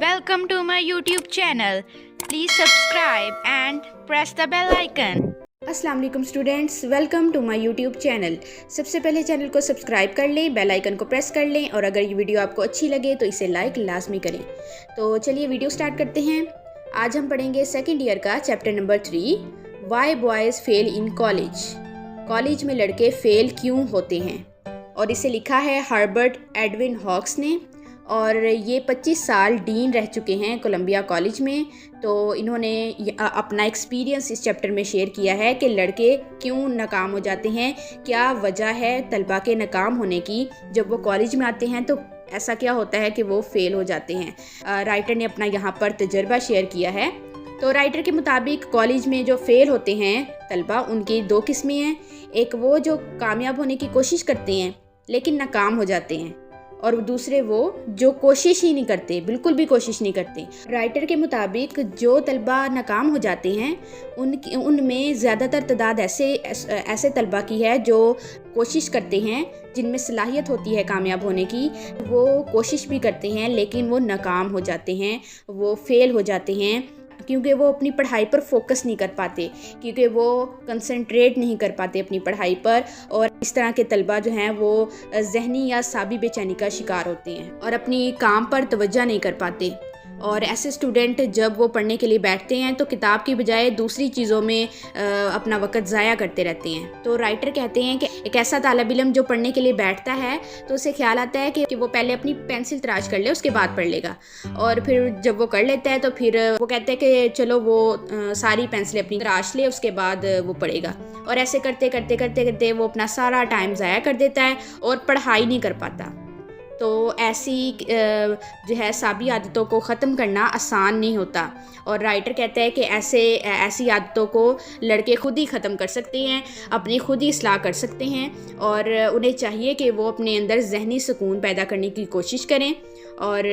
Welcome to my YouTube channel. Please subscribe and press the bell icon. अस्सलाम वालेकुम students, welcome to my YouTube channel. सबसे पहले channel को subscribe कर लें, बेल आइकन को प्रेस कर लें और अगर ये वीडियो आपको अच्छी लगे तो इसे लाइक लाजमी करें। तो चलिए वीडियो स्टार्ट करते हैं। आज हम पढ़ेंगे सेकंड ईयर का chapter number 3, why boys fail in college. College में लड़के फेल क्यों होते हैं, और इसे लिखा है हर्बर्ट एडविन हॉक्स ने, और ये 25 साल डीन रह चुके हैं कोलंबिया कॉलेज में। तो इन्होंने अपना एक्सपीरियंस इस चैप्टर में शेयर किया है कि लड़के क्यों नाकाम हो जाते हैं, क्या वजह है तलबा के नाकाम होने की। जब वो कॉलेज में आते हैं तो ऐसा क्या होता है कि वो फेल हो जाते हैं। राइटर ने अपना यहाँ पर तजर्बा शेयर किया है। तो राइटर के मुताबिक कॉलेज में जो फेल होते हैं तलबा, उनकी 2 किस्में हैं। एक वो जो कामयाब होने की कोशिश करते हैं लेकिन नाकाम हो जाते हैं, और दूसरे वो जो कोशिश ही नहीं करते, बिल्कुल भी कोशिश नहीं करते। राइटर के मुताबिक जो तलबा नाकाम हो जाते हैं उनमें ज़्यादातर तादाद ऐसे तलबा की है जो कोशिश करते हैं, जिनमें सलाहियत होती है कामयाब होने की। वो कोशिश भी करते हैं लेकिन वो नाकाम हो जाते हैं, वो फेल हो जाते हैं, क्योंकि वो अपनी पढ़ाई पर फोकस नहीं कर पाते, क्योंकि वो कंसंट्रेट नहीं कर पाते अपनी पढ़ाई पर। और इस तरह के तलबा जो हैं वो ज़हनी या साबी बेचैनी का शिकार होते हैं और अपनी काम पर तवज्जो नहीं कर पाते। और ऐसे स्टूडेंट जब वो पढ़ने के लिए बैठते हैं तो किताब की बजाय दूसरी चीज़ों में अपना वक़्त ज़ाया करते रहते हैं। तो राइटर कहते हैं कि एक ऐसा तालिब इल्म जो पढ़ने के लिए बैठता है तो उसे ख्याल आता है कि वो पहले अपनी पेंसिल तराश कर ले, उसके बाद पढ़ लेगा। और फिर जब वो कर लेता है तो फिर वो कहते हैं कि चलो वो सारी पेंसिलें अपनी तराश ले, उसके बाद वो पढ़ेगा। और ऐसे करते करते वो अपना सारा टाइम ज़ाया कर देता है और पढ़ाई नहीं कर पाता। तो ऐसी जो है साबी आदतों को ख़त्म करना आसान नहीं होता। और राइटर कहता है कि ऐसी आदतों को लड़के खुद ही ख़त्म कर सकते हैं, अपनी खुद ही इस्लाह कर सकते हैं। और उन्हें चाहिए कि वो अपने अंदर ज़हनी सुकून पैदा करने की कोशिश करें और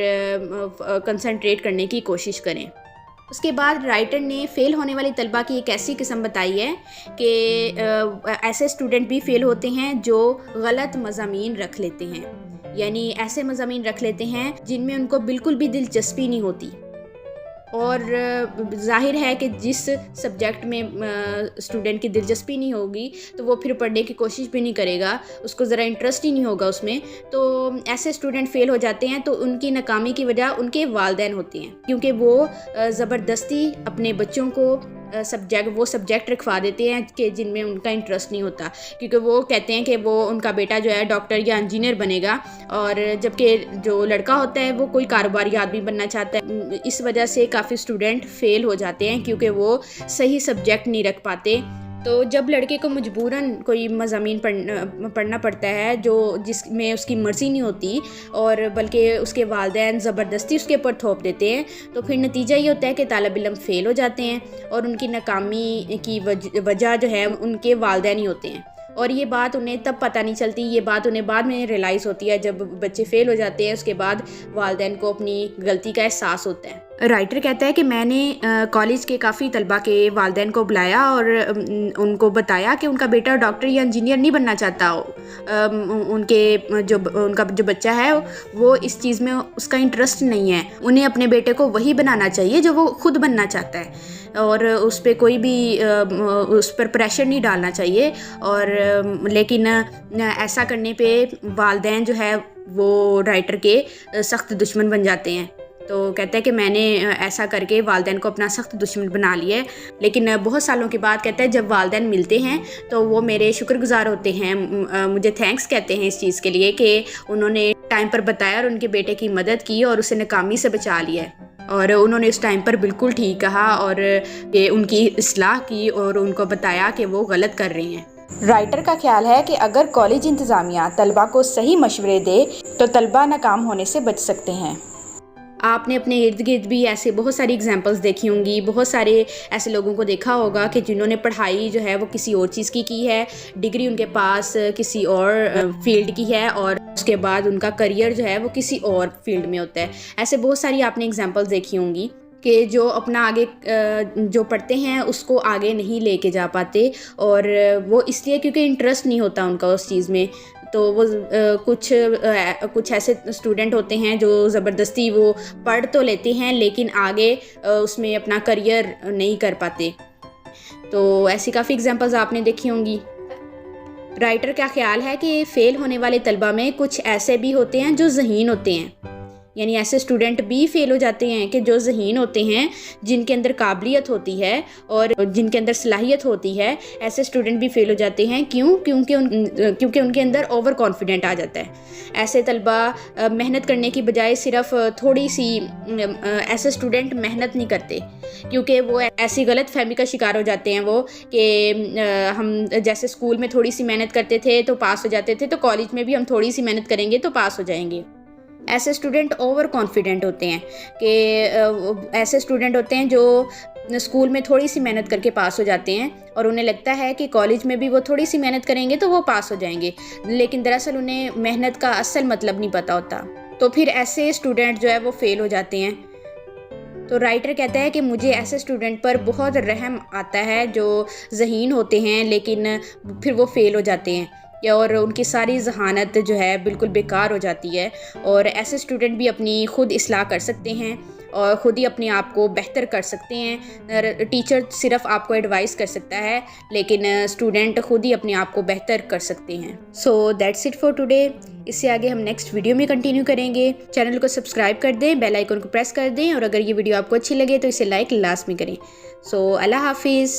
कंसंट्रेट करने की कोशिश करें। उसके बाद राइटर ने फ़ेल होने वाली तलबा की एक ऐसी किस्म बताई है कि ऐसे स्टूडेंट भी फ़ेल होते हैं जो गलत मज़ामीन रख लेते हैं, यानी ऐसे मज़ामीन रख लेते हैं जिनमें उनको बिल्कुल भी दिलचस्पी नहीं होती। और ज़ाहिर है कि जिस सब्जेक्ट में स्टूडेंट की दिलचस्पी नहीं होगी तो वो फिर पढ़ने की कोशिश भी नहीं करेगा, उसको ज़रा इंटरेस्ट ही नहीं होगा उसमें। तो ऐसे स्टूडेंट फ़ेल हो जाते हैं। तो उनकी नाकामी की वजह उनके वालिदैन होते हैं, क्योंकि वो ज़बरदस्ती अपने बच्चों को वो सब्जेक्ट रखवा देते हैं कि जिनमें उनका इंटरेस्ट नहीं होता, क्योंकि वो कहते हैं कि वो उनका बेटा जो है डॉक्टर या इंजीनियर बनेगा, और जबकि जो लड़का होता है वो कोई कारोबारी आदमी बनना चाहता है। इस वजह से काफ़ी स्टूडेंट फेल हो जाते हैं क्योंकि वो सही सब्जेक्ट नहीं रख पाते। तो जब लड़के को मजबूरन कोई मज़ामीन पढ़ना पड़ता है जो जिसमें उसकी मर्ज़ी नहीं होती, और बल्कि उसके वालिदैन ज़बरदस्ती उसके ऊपर थोप देते हैं, तो फिर नतीजा ये होता है कि तालिब इल्म फ़ेल हो जाते हैं और उनकी नाकामी की वजह जो है उनके वालिदैन ही होते हैं। और ये बात उन्हें तब पता नहीं चलती, ये बात उन्हें बाद में रियलाइज़ होती है जब बच्चे फ़ेल हो जाते हैं। उसके बाद वालिदैन को अपनी गलती का एहसास होता है। राइटर कहता है कि मैंने कॉलेज के काफ़ी तलबा के वालिदैन को बुलाया और उनको बताया कि उनका बेटा डॉक्टर या इंजीनियर नहीं बनना चाहता। उनका जो बच्चा है वो इस चीज़ में उसका इंटरेस्ट नहीं है। उन्हें अपने बेटे को वही बनाना चाहिए जो वो खुद बनना चाहता है, और उस पर कोई भी उस पर प्रेशर नहीं डालना चाहिए। और लेकिन ऐसा करने पे वालिदैन जो है वो राइटर के सख्त दुश्मन बन जाते हैं। तो कहता है कि मैंने ऐसा करके वालिदैन को अपना सख्त दुश्मन बना लिया है। लेकिन बहुत सालों के बाद कहता है जब वालिदैन मिलते हैं तो वो मेरे शुक्रगुजार होते हैं, मुझे थैंक्स कहते हैं इस चीज़ के लिए कि उन्होंने टाइम पर बताया और उनके बेटे की मदद की और उसे नाकामी से बचा लिया है। और उन्होंने उस टाइम पर बिल्कुल ठीक कहा और उनकी इस्लाह की और उनको बताया कि वो गलत कर रहे हैं। राइटर का ख्याल है कि अगर कॉलेज इंतज़ामिया तलबा को सही मशवरे दे तो तलबा नाकाम होने से बच सकते हैं। आपने अपने इर्द गिर्द भी ऐसे बहुत सारी एग्जांपल्स देखी होंगी, बहुत सारे ऐसे लोगों को देखा होगा कि जिन्होंने पढ़ाई जो है वो किसी और चीज़ की है, डिग्री उनके पास किसी और फील्ड की है, और उसके बाद उनका करियर जो है वो किसी और फील्ड में होता है। ऐसे बहुत सारी आपने एग्जांपल्स देखी होंगी कि जो अपना आगे जो पढ़ते हैं उसको आगे नहीं लेके जा पाते, और वो इसलिए क्योंकि इंटरेस्ट नहीं होता उनका उस चीज़ में। تو وہ کچھ ایسے اسٹوڈنٹ ہوتے ہیں جو زبردستی وہ پڑھ تو لیتے ہیں لیکن آگے اس میں اپنا کریئر نہیں کر پاتے. تو ایسی کافی ایگزامپلز آپ نے دیکھی ہوں گی. رائٹر کا خیال ہے کہ فیل ہونے والے طلبہ میں کچھ ایسے بھی ہوتے ہیں جو ذہین ہوتے ہیں، یعنی ایسے اسٹوڈنٹ بھی فیل ہو جاتے ہیں کہ جو ذہین ہوتے ہیں، جن کے اندر قابلیت ہوتی ہے اور جن کے اندر صلاحیت ہوتی ہے. ایسے اسٹوڈنٹ بھی فیل ہو جاتے ہیں. کیونکہ ان کے اندر اوور کانفیڈنٹ آ جاتا ہے. ایسے طلبہ محنت کرنے کی بجائے صرف تھوڑی سی ایسے اسٹوڈنٹ محنت نہیں کرتے کیونکہ وہ ایسی غلط فہمی کا شکار ہو جاتے ہیں وہ کہ ہم جیسے اسکول میں تھوڑی سی محنت کرتے تھے تو پاس ہو جاتے تھے، تو کالج میں بھی ہم تھوڑی سی محنت کریں گے تو پاس ہو جائیں گے. ایسے اسٹوڈنٹ اوور کانفیڈنٹ ہوتے ہیں کہ ایسے اسٹوڈنٹ ہوتے ہیں جو اسکول میں تھوڑی سی محنت کر کے پاس ہو جاتے ہیں اور انہیں لگتا ہے کہ کالج میں بھی وہ تھوڑی سی محنت کریں گے تو وہ پاس ہو جائیں گے، لیکن دراصل انہیں محنت کا اصل مطلب نہیں پتہ ہوتا. تو پھر ایسے اسٹوڈنٹ جو ہے وہ فیل ہو جاتے ہیں. تو رائٹر کہتا ہے کہ مجھے ایسے اسٹوڈنٹ پر بہت رحم آتا ہے جو ذہین ہوتے ہیں لیکن پھر وہ فیل ہو جاتے ہیں اور ان کی ساری ذہانت جو ہے بالکل بیکار ہو جاتی ہے. اور ایسے اسٹوڈنٹ بھی اپنی خود اصلاح کر سکتے ہیں اور خود ہی اپنے آپ کو بہتر کر سکتے ہیں. ٹیچر صرف آپ کو ایڈوائز کر سکتا ہے لیکن اسٹوڈنٹ خود ہی اپنے آپ کو بہتر کر سکتے ہیں. So that's it for today. اس سے آگے ہم نیکسٹ ویڈیو میں کنٹینیو کریں گے. چینل کو سبسکرائب کر دیں، بیل آئیکن کو پریس کر دیں اور اگر یہ ویڈیو آپ کو اچھی لگے تو اسے لائک لازمی کریں. سو اللہ حافظ.